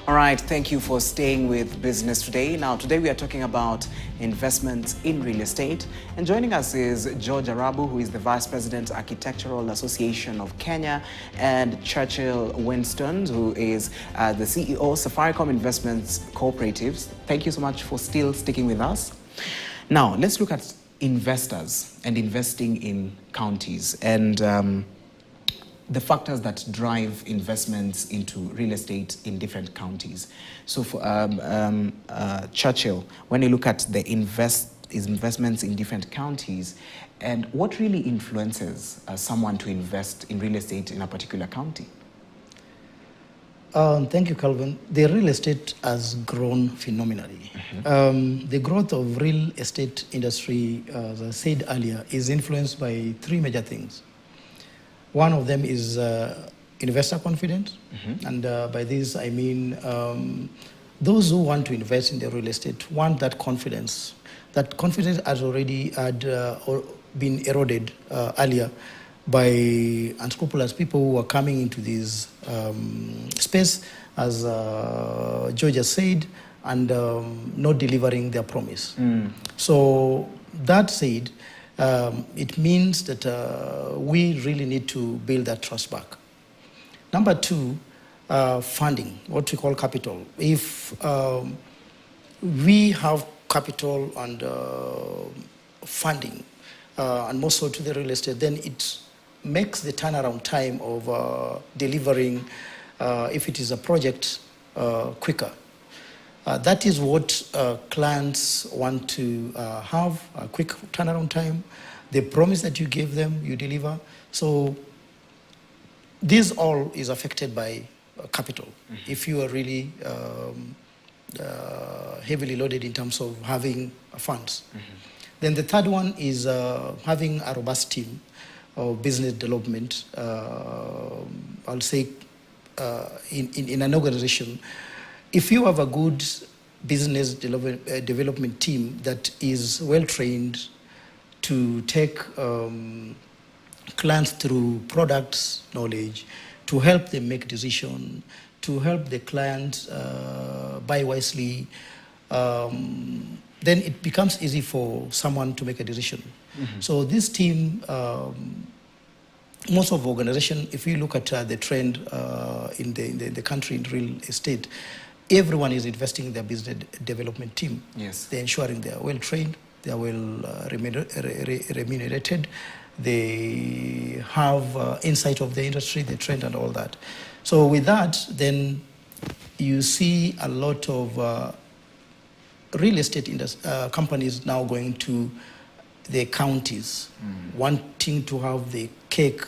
All right, thank you for staying with Business Today. Now, today we are talking about investments in real estate. And joining us is George Arabu, who is the Vice President, Architectural Association of Kenya, and Churchill Winston, who is the CEO, Safaricom Investments Cooperatives. Thank you so much for still sticking with us. Now, let's look at investors and investing in counties and the factors that drive investments into real estate in different counties. So for Churchill, when you look at the investments in different counties, and what really influences someone to invest in real estate in a particular county? Thank you, Calvin. The real estate has grown phenomenally. The growth of real estate industry, as I said earlier, is influenced by three major things. One of them is investor confidence, and by this I mean those who want to invest in the real estate want that confidence. That confidence has already been eroded earlier by unscrupulous people who are coming into this space, as George has said, and not delivering their promise. So that said, it means that we really need to build that trust back. Number two, funding, what we call capital. If we have capital and funding, and more so to the real estate, then it makes the turnaround time of delivering, if it is a project, quicker. That is what clients want to have, a quick turnaround time. The promise that you give them, you deliver. So this all is affected by capital. If you are really heavily loaded in terms of having funds. Then the third one is having a robust team of business development. I'll say in an organization, if you have a good business development team that is well-trained to take clients through products knowledge, to help them make decisions, to help the client buy wisely, then it becomes easy for someone to make a decision. So this team, most of organizations, if you look at the trend in the country in real estate, everyone is investing in their business development team. Yes. They're ensuring they are well trained, they are well remunerated, they have insight of the industry, the trend and all that. So with that, then you see a lot of real estate companies now going to the counties, wanting to have the cake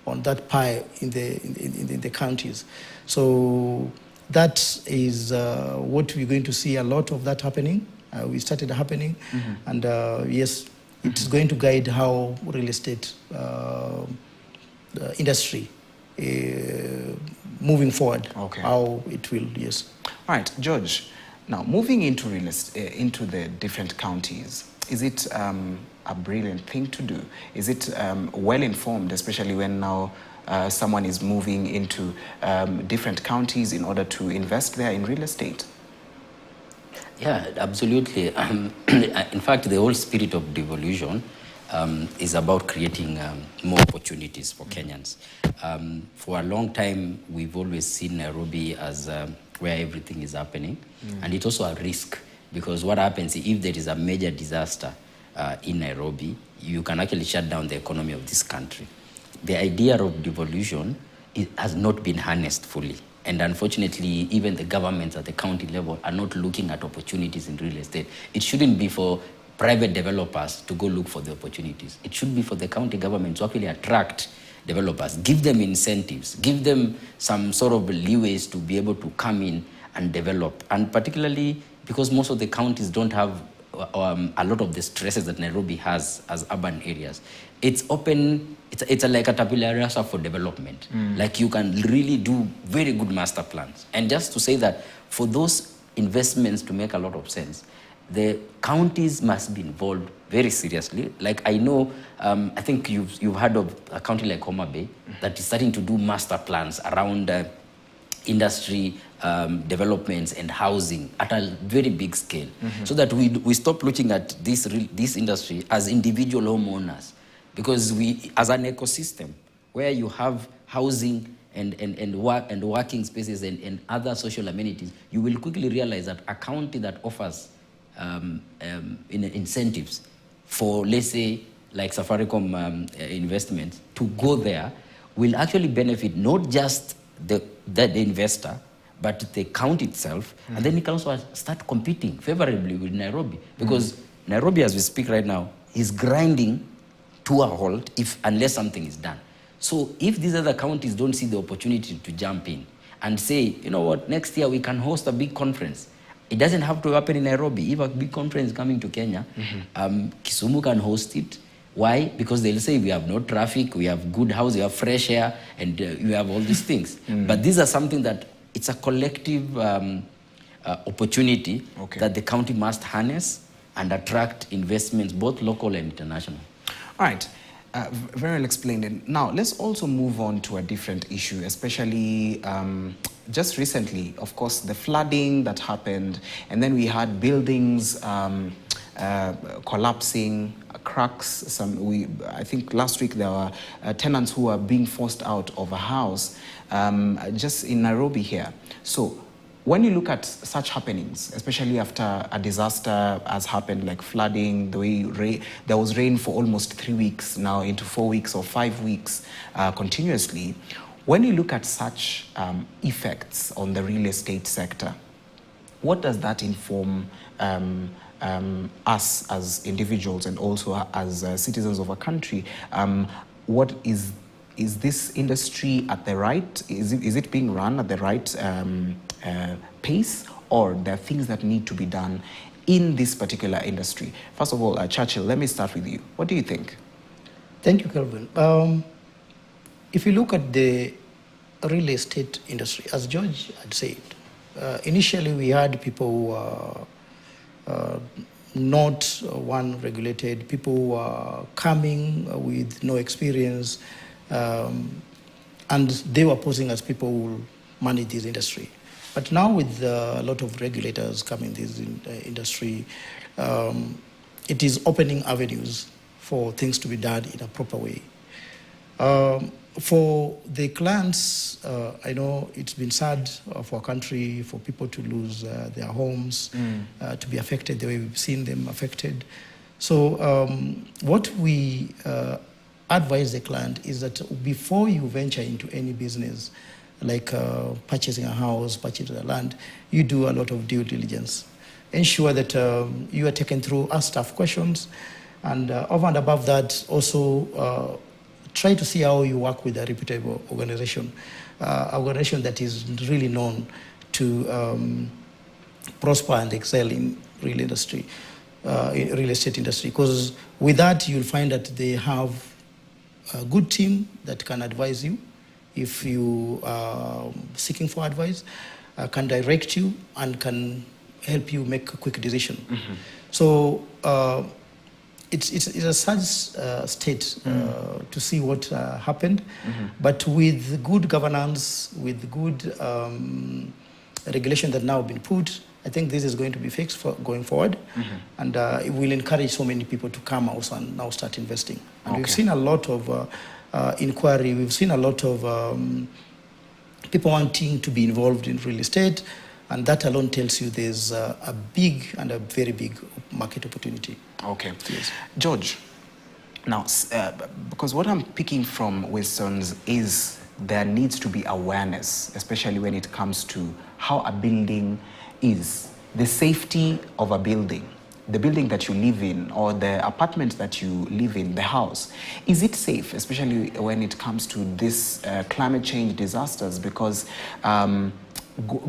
on that pie in the counties. So that is what we're going to see a lot of that happening. We started happening, and yes, it's going to guide how real estate industry moving forward. Okay. How it will, yes. All right, George. Now, moving into real estate, into the different counties, is it a brilliant thing to do? Is it well informed, especially when now someone is moving into different counties in order to invest there in real estate? Yeah, absolutely. In fact, the whole spirit of devolution is about creating more opportunities for Kenyans. For a long time, we've always seen Nairobi as where everything is happening. And it's also a risk, because what happens if there is a major disaster in Nairobi, you can actually shut down the economy of this country. The idea of devolution has not been harnessed fully. And unfortunately, even the governments at the county level are not looking at opportunities in real estate. It shouldn't be for private developers to go look for the opportunities. It should be for the county government to actually attract developers, give them incentives, give them some sort of leeways to be able to come in and develop. And particularly because most of the counties don't have a lot of the stresses that Nairobi has as urban areas. It's open, it's like a tabula rasa for development. Like you can really do very good master plans. And just to say that for those investments to make a lot of sense, the counties must be involved very seriously. Like I know, I think you've heard of a county like Homa Bay that is starting to do master plans around industry developments and housing at a very big scale, so that we stop looking at this industry as individual homeowners, because we, as an ecosystem where you have housing and working spaces and other social amenities, you will quickly realize that a county that offers incentives for, let's say, like Safaricom investments to go there will actually benefit not just the investor, but the county itself, and then it can also start competing favorably with Nairobi, because Nairobi, as we speak right now, is grinding to a halt unless something is done. So if these other counties don't see the opportunity to jump in and say, you know what, next year we can host a big conference. It doesn't have to happen in Nairobi. If a big conference is coming to Kenya, Kisumu can host it. Why? Because they'll say we have no traffic, we have good house, we have fresh air, and we have all these things. But these are something that it's a collective opportunity that the county must harness and attract investments, both local and international. All right. Very well explained. And now, let's also move on to a different issue, especially just recently, of course, the flooding that happened, and then we had buildings collapsing, cracks. I think last week there were tenants who were being forced out of a house just in Nairobi here. So when you look at such happenings, especially after a disaster has happened, like flooding, the way there was rain for almost 3 weeks, now into 4 weeks or 5 weeks continuously, when you look at such effects on the real estate sector, what does that inform us as individuals and also as citizens of a country? What is this industry at the right? Is it being run at the right pace, or there are things that need to be done in this particular industry? First of all, Churchill, let me start with you. What do you think? Thank you, Kelvin. If you look at the real estate industry, as George had said, initially we had people who were not regulated, people who were coming with no experience, and they were posing as people who will manage this industry. But now with a lot of regulators coming in this industry, it is opening avenues for things to be done in a proper way. For the clients, I know it's been sad for our country, for people to lose their homes, to be affected the way we've seen them affected. So what we advise the client is that before you venture into any business, like purchasing a house, purchasing a land, you do a lot of due diligence. Ensure that you are taken through, ask tough questions, and over and above that, also try to see how you work with a reputable organization, organization that is really known to prosper and excel in real estate industry. Because with that, you'll find that they have a good team that can advise you if you are seeking for advice, can direct you and can help you make a quick decision. So it's a sad state to see what happened, but with good governance, with good regulation that now been put, I think this is going to be fixed for going forward, and it will encourage so many people to come out and now start investing. And we've seen a lot of inquiry. We've seen a lot of people wanting to be involved in real estate, and that alone tells you there's a big and a very big market opportunity. Okay. Yes. George, now, because what I'm picking from Winston's is there needs to be awareness, especially when it comes to how a building is, the safety of a building, the building that you live in or the apartment that you live in, the house. Is it safe, especially when it comes to this climate change disasters? Because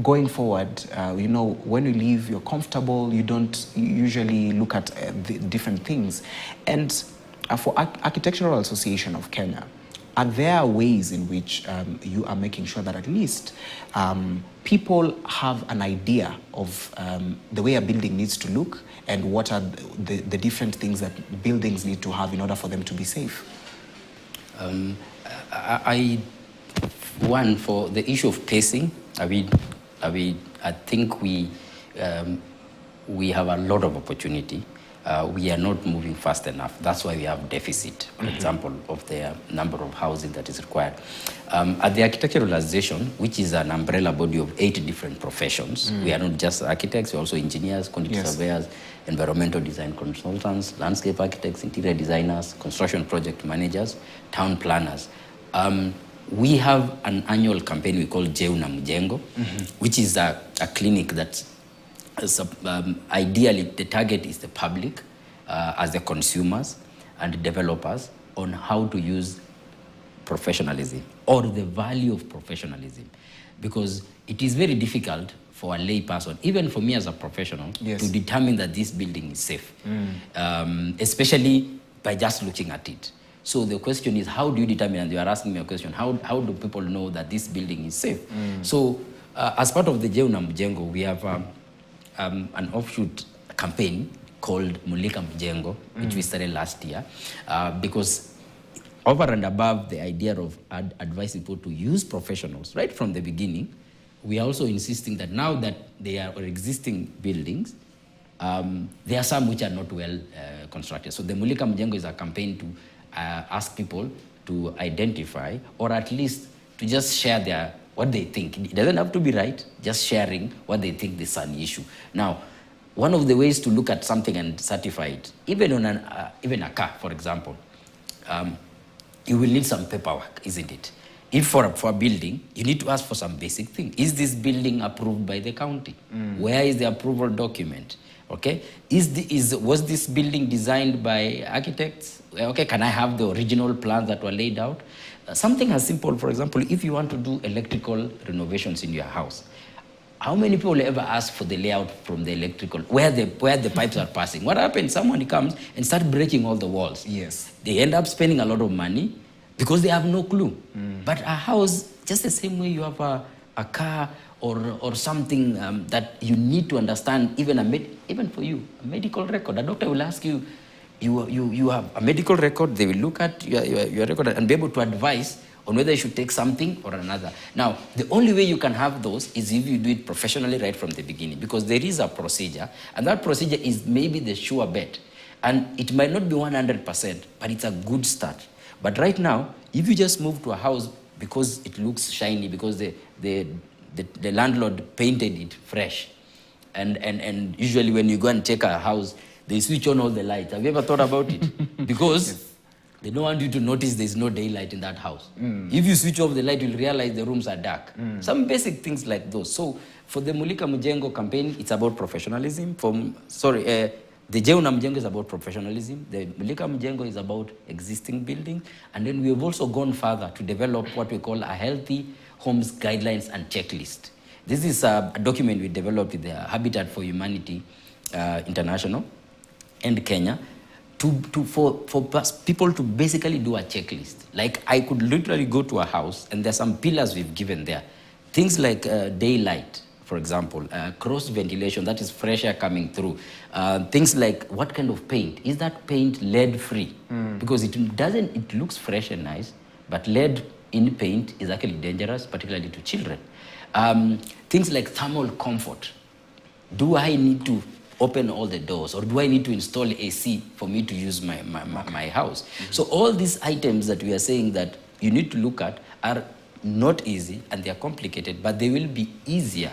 going forward, you know, when you live, you're comfortable, you don't usually look at the different things. And for Architectural Association of Kenya, are there ways in which you are making sure that at least people have an idea of the way a building needs to look and what are the different things that buildings need to have in order for them to be safe? One, for the issue of pacing, I mean, I think we have a lot of opportunity. We are not moving fast enough. That's why we have deficit, for example, of the number of housing that is required. At the Architectural Association, which is an umbrella body of 8 different professions, we are not just architects, we're also engineers, quantity surveyors, environmental design consultants, landscape architects, interior designers, construction project managers, town planners. We have an annual campaign we call Jeuna Mjengo, which is a clinic that ideally the target is the public as the consumers and developers on how to use professionalism or the value of professionalism, because it is very difficult for a lay person, even for me as a professional, to determine that this building is safe, especially by just looking at it. So the question is, how do you determine, and you are asking me a question, how do people know that this building is safe? So as part of the Jeuna Mjengo, we have an offshoot campaign called Mulika Mjengo, which we started last year, because over and above the idea of advising people to use professionals right from the beginning, we are also insisting that now that they are existing buildings, there are some which are not well constructed. So the Mulika Mjengo is a campaign to ask people to identify, or at least to just share what they think. It doesn't have to be right, just sharing what they think is an issue. Now, one of the ways to look at something and certify it, even on even a car, for example, you will need some paperwork, isn't it? If for a building, you need to ask for some basic thing. Is this building approved by the county? Where is the approval document? Okay, was this building designed by architects? Okay, can I have the original plans that were laid out? Something as simple, for example, if you want to do electrical renovations in your house, how many people ever ask for the layout from the electrical, where the pipes are passing? What happens? Someone comes and starts breaking all the walls. Yes. They end up spending a lot of money because they have no clue. But a house, just the same way you have a car or something that you need to understand, even for you, a medical record. A doctor will ask you, you have a medical record, they will look at your record and be able to advise on whether you should take something or another. Now, the only way you can have those is if you do it professionally right from the beginning, because there is a procedure, and that procedure is maybe the sure bet. And it might not be 100%, but it's a good start. But right now, if you just move to a house because it looks shiny, because the landlord painted it fresh, and usually when you go and check a house, they switch on all the lights. Have you ever thought about it? Because they don't want you to notice there's no daylight in that house. If you switch off the light, you'll realize the rooms are dark. Some basic things like those. So for the Mulika Mjengo campaign, it's about professionalism. The Jeuna Mjengo is about professionalism. The Mulika Mjengo is about existing buildings. And then we have also gone further to develop what we call a healthy homes guidelines and checklist. This is a document we developed with the Habitat for Humanity International and Kenya for people to basically do a checklist. Like, I could literally go to a house and there's some pillars we've given there. Things like daylight, for example, cross ventilation, that is fresh air coming through. Things like, what kind of paint? Is that paint lead-free? Because it looks fresh and nice, but lead in paint is actually dangerous, particularly to children. Things like thermal comfort. Do I need to open all the doors, or do I need to install AC for me to use my house? So all these items that we are saying that you need to look at are not easy and they are complicated, but they will be easier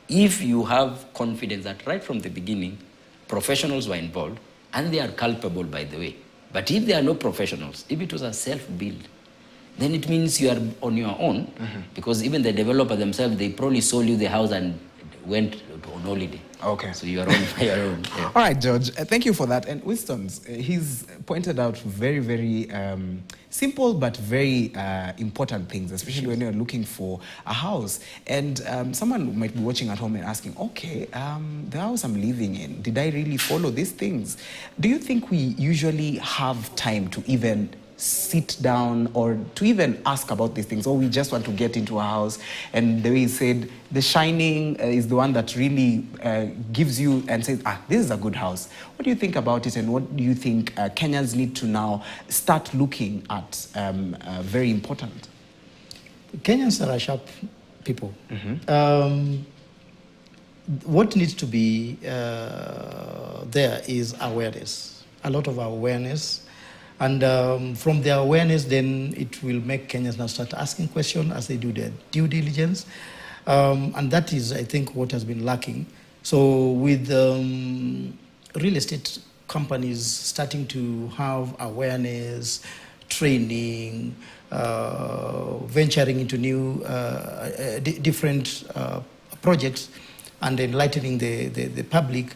if you have confidence that right from the beginning, professionals were involved, and they are culpable, by the way. But if there are no professionals, if it was a self-build, then it means you are on your own, because even the developer themselves, they probably sold you the house and went on holiday. Okay. So you are on your own. Yeah. All right, George, thank you for that. And Winston's, he's pointed out very, very simple but very important things, especially when you're looking for a house. And someone might be watching at home and asking, okay, the house I'm living in, did I really follow these things? Do you think we usually have time to even sit down or to even ask about these things, or we just want to get into a house? And the way he said, the shining is the one that really gives you and says, this is a good house. What do you think about it, and what do you think Kenyans need to now start looking at very important? Kenyans are a sharp people. what needs to be there is awareness, a lot of awareness. And from the awareness, then it will make Kenyans now start asking questions as they do their due diligence. And that is, I think, what has been lacking. So with real estate companies starting to have awareness, training, venturing into new, different projects, and enlightening the public,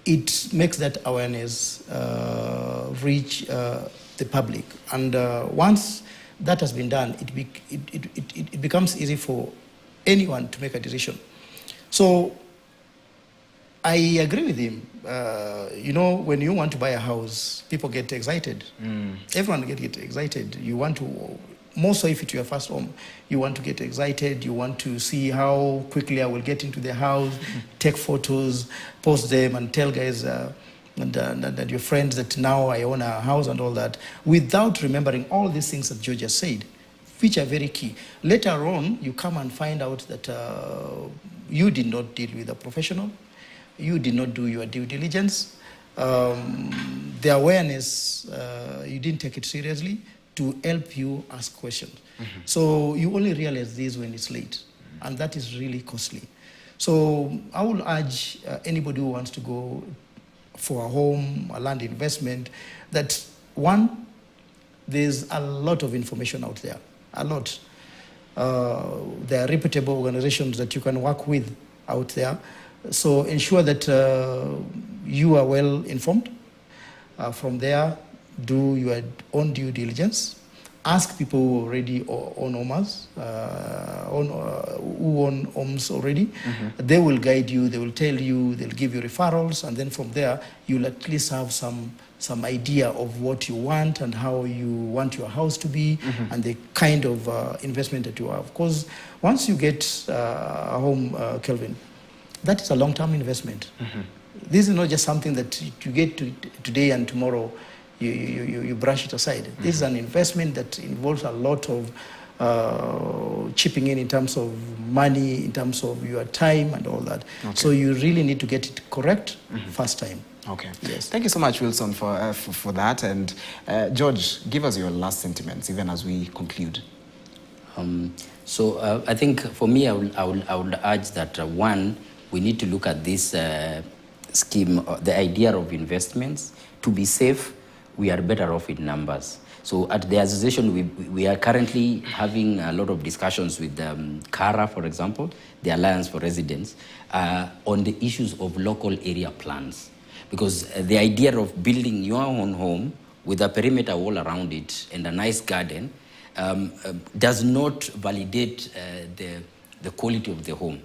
it makes that awareness reach the public. And once that has been done, it becomes easy for anyone to make a decision. So I agree with him. You know, when you want to buy a house, people get excited. Everyone get excited. You want to, more so if it's your first home, you want to get excited. You want to see how quickly I will get into the house, take photos, post them, and tell guys and your friends that now I own a house and all that, without remembering all these things that Georgia said, which are very key. Later on, you come and find out that you did not deal with a professional. You did not do your due diligence. The awareness, you didn't take it seriously to help you ask questions. So you only realize this when it's late, and that is really costly. So I will urge anybody who wants to go for a home, a land investment, that one, there's a lot of information out there, a lot. There are reputable organizations that you can work with out there. So ensure that you are well informed. From there, do your own due diligence. Ask people who already own homes, who own homes already. They will guide you, they will tell you, they'll give you referrals, and then from there, you'll at least have some idea of what you want and how you want your house to be, and the kind of investment that you have. Because once you get a home, Kelvin, that is a long-term investment. This is not just something that you get today and tomorrow you brush it aside. This is an investment that involves a lot of chipping in terms of money, in terms of your time and all that. So you really need to get it correct first time. Okay. Yes. Thank you so much, Wilson, for that. And George, give us your last sentiments, even as we conclude. So I think for me, I would urge that one, we need to look at this scheme, the idea of investments. To be safe, we are better off in numbers. So at the association, we are currently having a lot of discussions with CARA, for example, the Alliance for Residents, on the issues of local area plans. Because the idea of building your own home with a perimeter wall around it and a nice garden does not validate the quality of the home.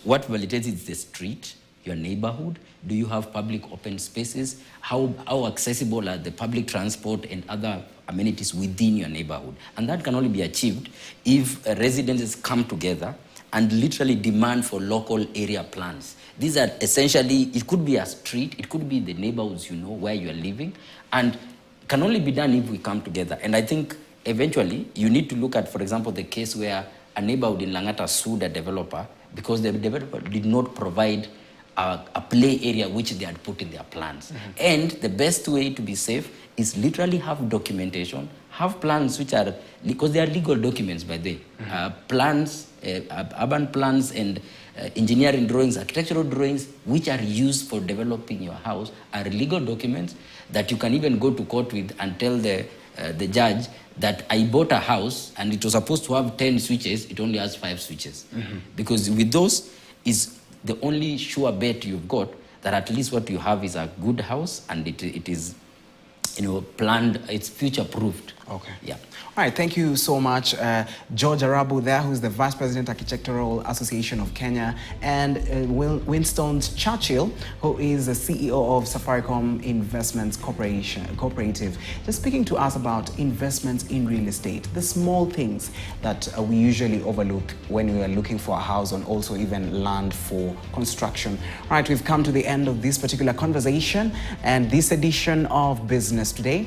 What validates is the street, your neighborhood. Do you have public open spaces? How accessible are the public transport and other amenities within your neighborhood? And that can only be achieved if residents come together and literally demand for local area plans. These are essentially, it could be a street, it could be the neighborhoods you know where you are living, and can only be done if we come together. And I think eventually you need to look at, for example, the case where a neighborhood in Langata sued a developer because the developer did not provide a play area which they had put in their plans. And the best way to be safe is literally have documentation, have plans which are, because they are legal documents by the way, plans, urban plans and engineering drawings, architectural drawings, which are used for developing your house, are legal documents that you can even go to court with and tell the judge that I bought a house and it was supposed to have 10 switches, it only has 5 switches. Because with those is the only sure bet you've got that at least what you have is a good house and it is, you know, planned, it's future-proofed. Okay. Yeah. All right, thank you so much. George Arabu there, who's the Vice President, Architectural Association of Kenya, and Winston Churchill, who is the CEO of Safaricom Investments Cooperative, just speaking to us about investments in real estate, the small things that we usually overlook when we are looking for a house and also even land for construction. All right, we've come to the end of this particular conversation and this edition of Business Today.